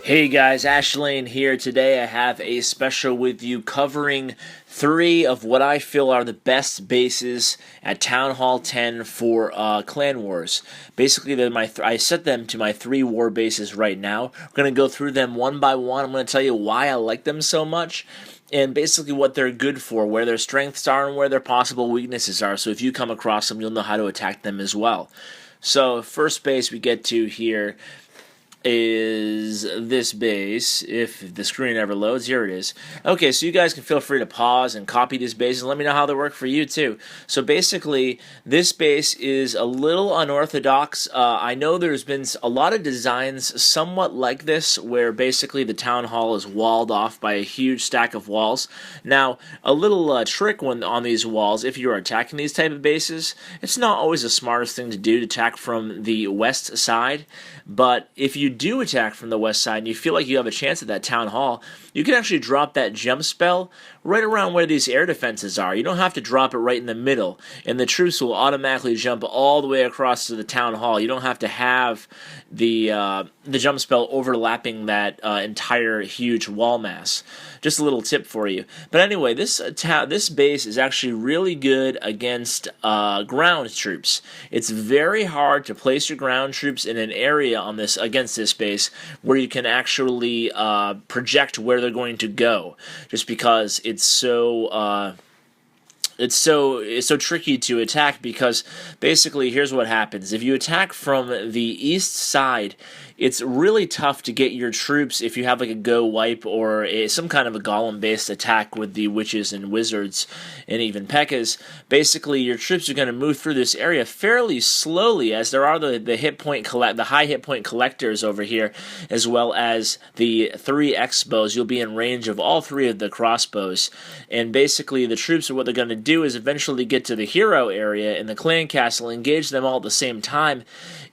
Hey guys, Ashlane here. Today I have a special with you covering 3 of what I feel are the best bases at Town Hall 10 for Clan Wars. Basically, I set them to my 3 war bases right now. We're going to go through them one by one. I'm going to tell you why I like them so much and basically what they're good for, where their strengths are and where their possible weaknesses are. So if you come across them, you'll know how to attack them as well. So first base we get to here is this base. If the screen ever loads, here it is. Okay, so you guys can feel free to pause and copy this base and let me know how they work for you too. So basically, this base is a little unorthodox. I know there's been a lot of designs somewhat like this, where basically the town hall is walled off by a huge stack of walls. Now, a little trick on these walls, if you're attacking these type of bases, it's not always the smartest thing to do to attack from the west side, but if you do attack from the west side and you feel like you have a chance at that town hall, you can actually drop that jump spell right around where these air defenses are. You don't have to drop it right in the middle, and the troops will automatically jump all the way across to the town hall. You don't have to have the jump spell overlapping that entire huge wall mass. Just a little tip for you. But anyway, this base is actually really good against ground troops. It's very hard to place your ground troops in an area against this base where you can actually project where they're going to go, just because it's so tricky to attack. Because basically, here's what happens: if you attack from the east side, it's really tough to get your troops if you have like a go wipe or some kind of a golem based attack with the witches and wizards and even P.E.K.K.A.s. Basically, your troops are going to move through this area fairly slowly, as there are the high hit point collectors over here, as well as the 3 X-bows. You'll be in range of all 3 of the crossbows, and basically the troops, what they're going to do is eventually get to the hero area in the clan castle, engage them all at the same time,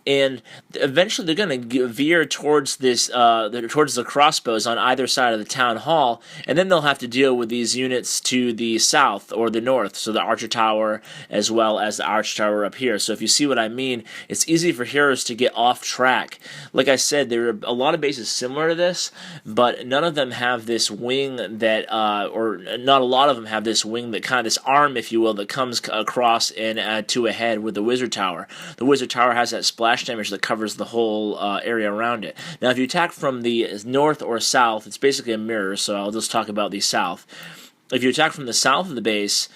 and eventually they're going to veer towards towards the crossbows on either side of the town hall, and then they'll have to deal with these units to the south or the north, so the archer tower as well as the arch tower up here. So if you see what I mean, it's easy for heroes to get off track. Like I said, there are a lot of bases similar to this, but none of them have this wing that, or not a lot of them have this wing that kind of this arm, if you will, that comes across and to a head with the wizard tower. The wizard tower has that splash damage that covers the whole area around it. Now, if you attack from the north or south, it's basically a mirror, so I'll just talk about the south. If you attack from the south of the base,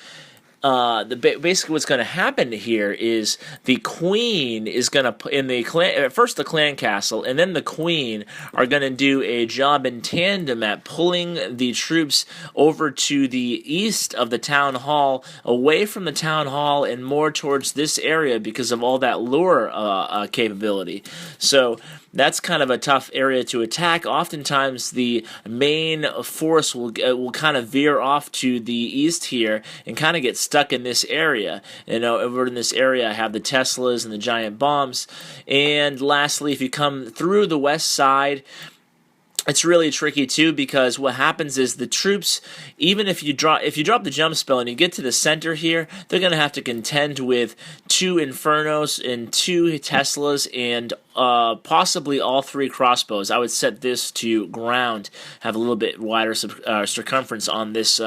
basically what's going to happen here is the queen is going to, in the clan, first the clan castle and then the queen are going to do a job in tandem at pulling the troops over to the east of the town hall, away from the town hall and more towards this area because of all that lure capability. So that's kind of a tough area to attack. Oftentimes, the main force will kind of veer off to the east here and kind of get stuck in this area. You know, over in this area, I have the Teslas and the giant bombs. And lastly, if you come through the west side, it's really tricky too, because what happens is the troops, even if you drop the jump spell and you get to the center here, they're going to have to contend with 2 Infernos and 2 Teslas and possibly all 3 crossbows. I would set this to ground, have a little bit wider circumference on this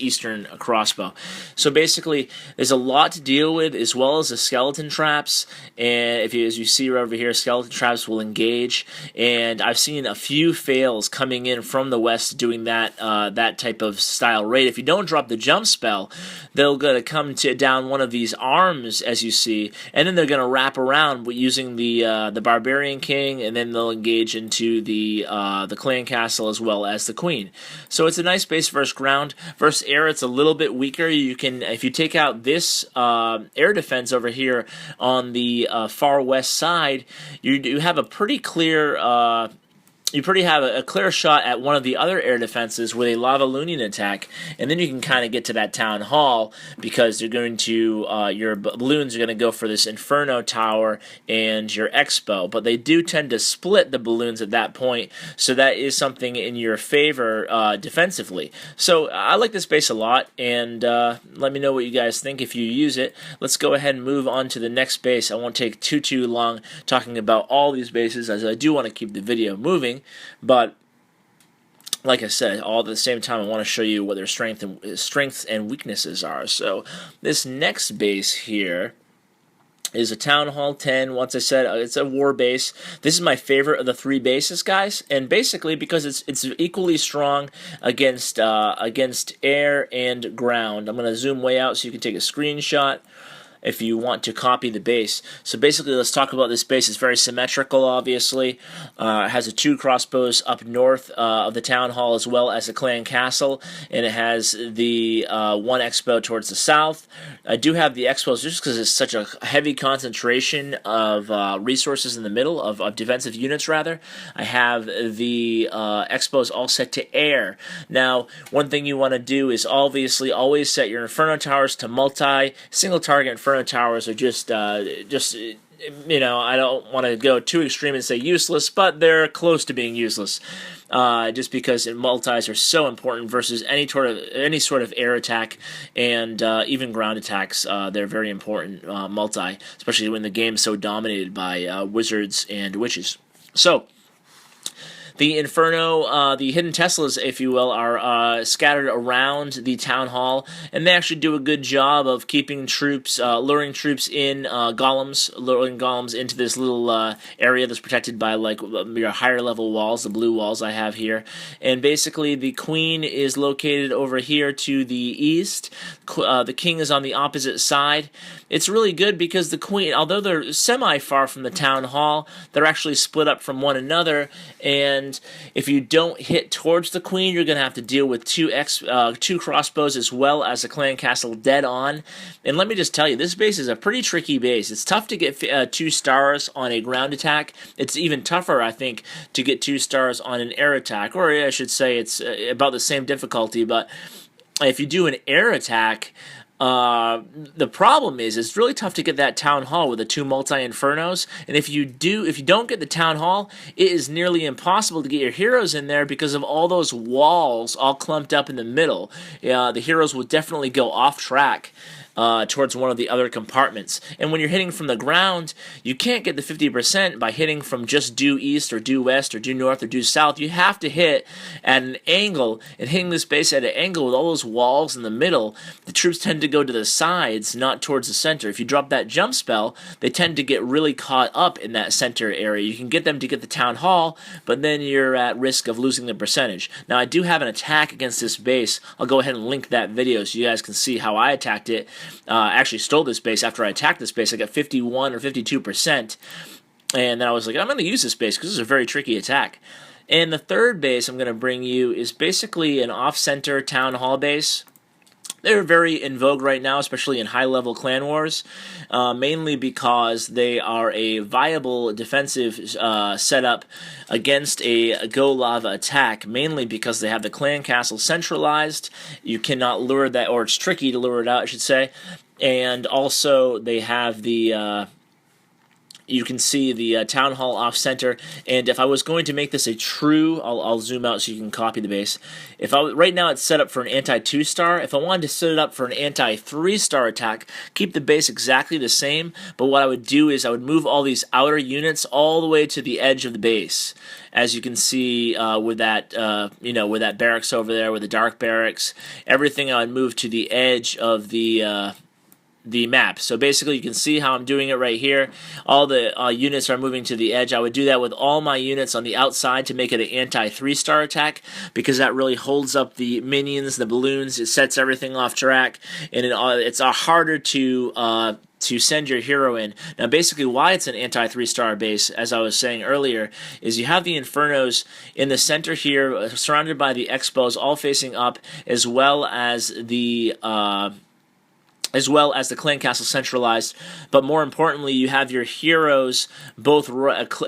eastern crossbow. So basically, there's a lot to deal with, as well as the skeleton traps. And as you see right over here, skeleton traps will engage. And I've seen a few fails coming in from the west doing that type of style raid. If you don't drop the jump spell, they're going to come down one of these arms, as you see, and then they're going to wrap around using the Barbarian King, and then they'll engage into the clan castle as well as the queen. So it's a nice base versus ground. Versus air, it's a little bit weaker. You can, if you take out this air defense over here on the far west side, you have a pretty clear you pretty have a clear shot at one of the other air defenses with a lava loonian attack, and then you can kind of get to that town hall because you're going to your balloons are going to go for this Inferno tower and your Expo, but they do tend to split the balloons at that point, so that is something in your favor defensively. So I like this base a lot, and let me know what you guys think if you use it. Let's go ahead and move on to the next base. I won't take too long talking about all these bases, as I do want to keep the video moving. anything, but like I said, all at the same time, I want to show you what their strengths and weaknesses are. So this next base here is a Town Hall 10. Once I said, it's a war base. This is my favorite of the 3 bases, guys, and basically because it's equally strong against air and ground. I'm going to zoom way out so you can take a screenshot if you want to copy the base. So basically, let's talk about this base. It's very symmetrical, obviously. It has the 2 crossbows up north of the town hall, as well as the clan castle, and it has the 1 expo towards the south. I do have the expos just because it's such a heavy concentration of resources in the middle, of defensive units, rather. I have the expos all set to air. Now, one thing you want to do is obviously always set your Inferno Towers to multi. Single target Inferno Towers are just you know, I don't want to go too extreme and say useless, but they're close to being useless, just because multis are so important versus any sort of air attack and even ground attacks. They're very important multi, especially when the game's so dominated by wizards and witches. So the Inferno, the hidden Teslas, if you will, are scattered around the town hall, and they actually do a good job of keeping troops, luring troops in, luring golems into this little area that's protected by like your higher level walls, the blue walls I have here. And basically, the queen is located over here to the east. The king is on the opposite side. It's really good because the queen, although they're semi-far from the town hall, they're actually split up from one another, and if you don't hit towards the queen, you're going to have to deal with 2 crossbows as well as a clan castle dead on. And let me just tell you, this base is a pretty tricky base. It's tough to get 2 stars on a ground attack. It's even tougher, I think, to get 2 stars on an air attack, or I should say it's about the same difficulty. But if you do an air attack, the problem is it's really tough to get that town hall with the 2 multi-infernos, and if you don't get the town hall, it is nearly impossible to get your heroes in there because of all those walls all clumped up in the middle. The heroes will definitely go off track towards one of the other compartments. And when you're hitting from the ground, you can't get the 50% by hitting from just due east or due west or due north or due south. You have to hit at an angle, and hitting this base at an angle with all those walls in the middle, the troops tend to go to the sides, not towards the center. If you drop that jump spell, they tend to get really caught up in that center area. You can get them to get the town hall, but then you're at risk of losing the percentage. Now, I do have an attack against this base. I'll go ahead and link that video so you guys can see how I attacked it. I actually stole this base after I attacked this base. I got 51 or 52%, and then I was like, I'm going to use this base because this is a very tricky attack. And the third base I'm going to bring you is basically an off-center town hall base. They're very in vogue right now, especially in high-level clan wars, mainly because they are a viable defensive setup against a Go Lava attack, mainly because they have the clan castle centralized. You cannot lure that, or it's tricky to lure it out, I should say. And also they have the you can see the town hall off center, and if I was going to make this a true, I'll zoom out so you can copy the base. Right now it's set up for an anti-2 star. If I wanted to set it up for an anti-3 star attack, keep the base exactly the same, but what I would do is I would move all these outer units all the way to the edge of the base. As you can see with that, with that barracks over there, with the dark barracks, everything I would move to the edge of the map. So basically you can see how I'm doing it right here. All the units are moving to the edge. I would do that with all my units on the outside to make it an anti-3 star attack, because that really holds up the minions, the balloons. It sets everything off track, and it's harder to send your hero in. Now basically why it's an anti-3 star base, as I was saying earlier, is you have the Infernos in the center here, surrounded by the Expos, all facing up, as well as the clan castle centralized, but more importantly, you have your heroes both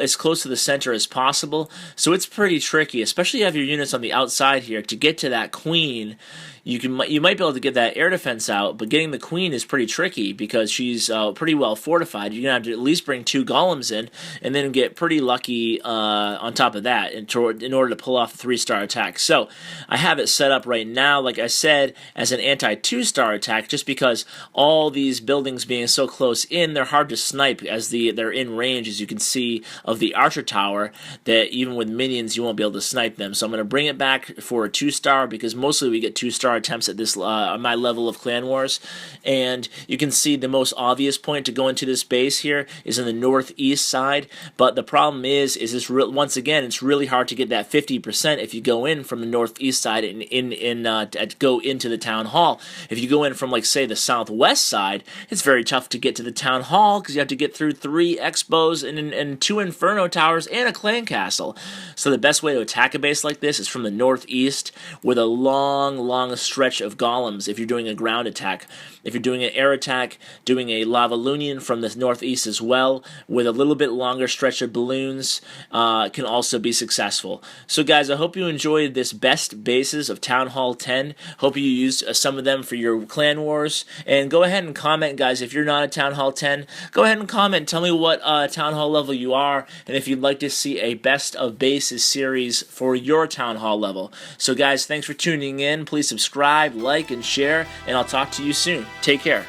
as close to the center as possible, so it's pretty tricky, especially you have your units on the outside here. To get to that queen, you might be able to get that air defense out, but getting the queen is pretty tricky because she's pretty well fortified. You're gonna have to at least bring 2 golems in, and then get pretty lucky on top of that in order to pull off a 3-star attack. So I have it set up right now, like I said, as an anti-2-star attack, just because all these buildings being so close in, they're hard to snipe as they're in range, as you can see, of the archer tower, that even with minions you won't be able to snipe them. So I'm going to bring it back for a 2-star, because mostly we get 2-star attempts at this my level of Clan Wars. And you can see the most obvious point to go into this base here is in the northeast side, but the problem is this once again, it's really hard to get that 50% if you go in from the northeast side and go into the town hall. If you go in from, like, say, the southwest side, it's very tough to get to the town hall because you have to get through 3 expos and 2 inferno towers and a clan castle. So the best way to attack a base like this is from the northeast with a long stretch of golems if you're doing a ground attack. If you're doing an air attack, doing a lava lunion from the northeast as well with a little bit longer stretch of balloons can also be successful. So guys, I hope you enjoyed this best bases of Town Hall 10. Hope you used some of them for your clan wars. And go ahead and comment, guys, if you're not at Town Hall 10. Go ahead and comment. Tell me what Town Hall level you are, and if you'd like to see a best of bases series for your Town Hall level. So guys, thanks for tuning in. Please subscribe, like, and share, and I'll talk to you soon. Take care.